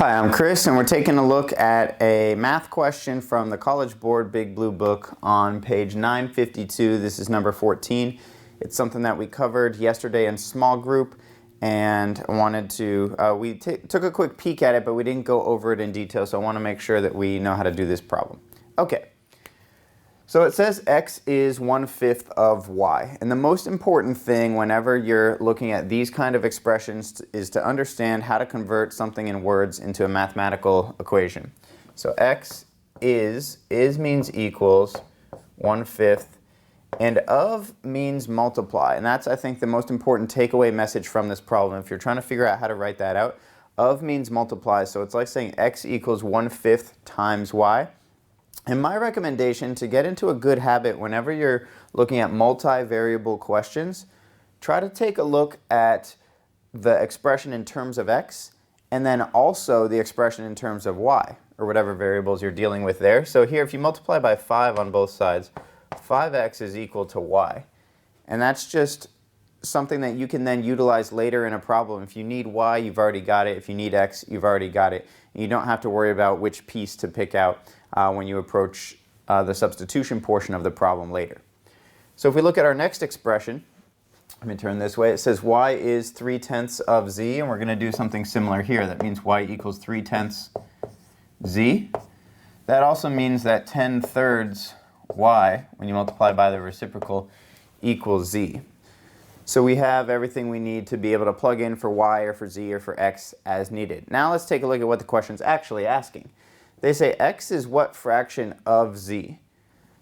Hi, I'm Chris, and we're taking a look at a math question from the College Board Big Blue Book on page 952. This is number 14. It's something that we covered yesterday in small group, and I wanted to, we took a quick peek at it, but we didn't go over it in detail, so I want to make sure that we know how to do this problem. Okay. So it says x is 1/5 of y, and the most important thing whenever you're looking at these kind of expressions is to understand how to convert something in words into a mathematical equation. So x is means equals 1/5, and of means multiply, and that's, I think, the most important takeaway message from this problem. If you're trying to figure out how to write that out, of means multiply, so it's like saying x equals 1/5 times y. And my recommendation to get into a good habit whenever you're looking at multivariable questions, try to take a look at the expression in terms of x and then also the expression in terms of y, or whatever variables you're dealing with there. So here, if you multiply by 5 on both sides, 5x is equal to y. And that's just something that you can then utilize later in a problem. If you need y, you've already got it. If you need x, you've already got it. And you don't have to worry about which piece to pick out when you approach the substitution portion of the problem later. So if we look at our next expression, let me turn this way. It says y is 3/10 of z, and we're going to do something similar here. That means y equals 3/10 z. That also means that 10/3 y, when you multiply by the reciprocal, equals z. So we have everything we need to be able to plug in for y or for z or for x as needed. Now let's take a look at what the question's actually asking. They say x is what fraction of z?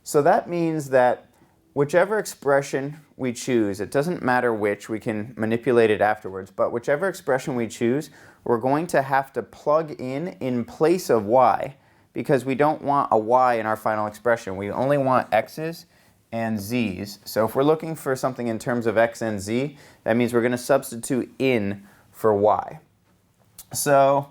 So that means that whichever expression we choose, it doesn't matter which, we can manipulate it afterwards, but whichever expression we choose, we're going to have to plug in place of y, because we don't want a y in our final expression. We only want x's and z's. So if we're looking for something in terms of x and z, that means we're going to substitute in for y. So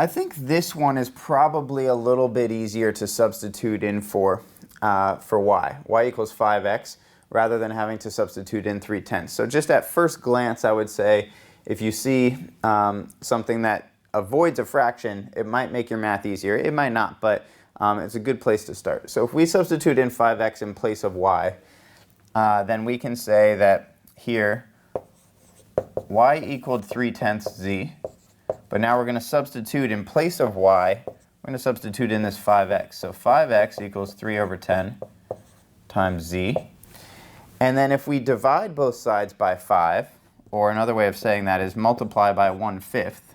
I think this one is probably a little bit easier to substitute in for y. Y equals 5x, rather than having to substitute in 3/10. So just at first glance, I would say if you see something that avoids a fraction, it might make your math easier. It might not, but it's a good place to start. So if we substitute in 5x in place of y, then we can say that here y equaled 3/10 z. But now we're going to substitute in place of y, we're going to substitute in this 5x. So 5x equals 3/10 times z. And then if we divide both sides by 5, or another way of saying that is multiply by 1/5.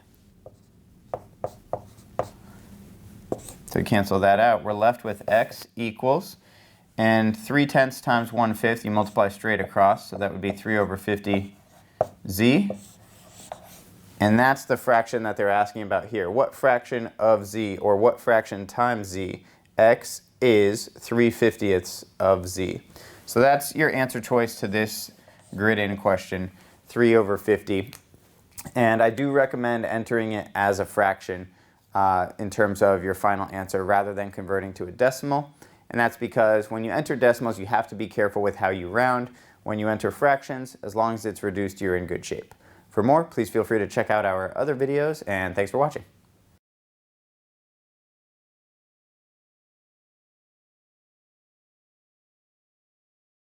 So cancel that out. We're left with x equals, and 3/10 times 1/5, you multiply straight across, so that would be 3/50 z. And that's the fraction that they're asking about here. What fraction of z, or what fraction times z? X is 3/50 of z. So that's your answer choice to this grid-in question, 3/50. And I do recommend entering it as a fraction in terms of your final answer, rather than converting to a decimal. And that's because when you enter decimals, you have to be careful with how you round. When you enter fractions, as long as it's reduced, you're in good shape. For more, please feel free to check out our other videos, and thanks for watching.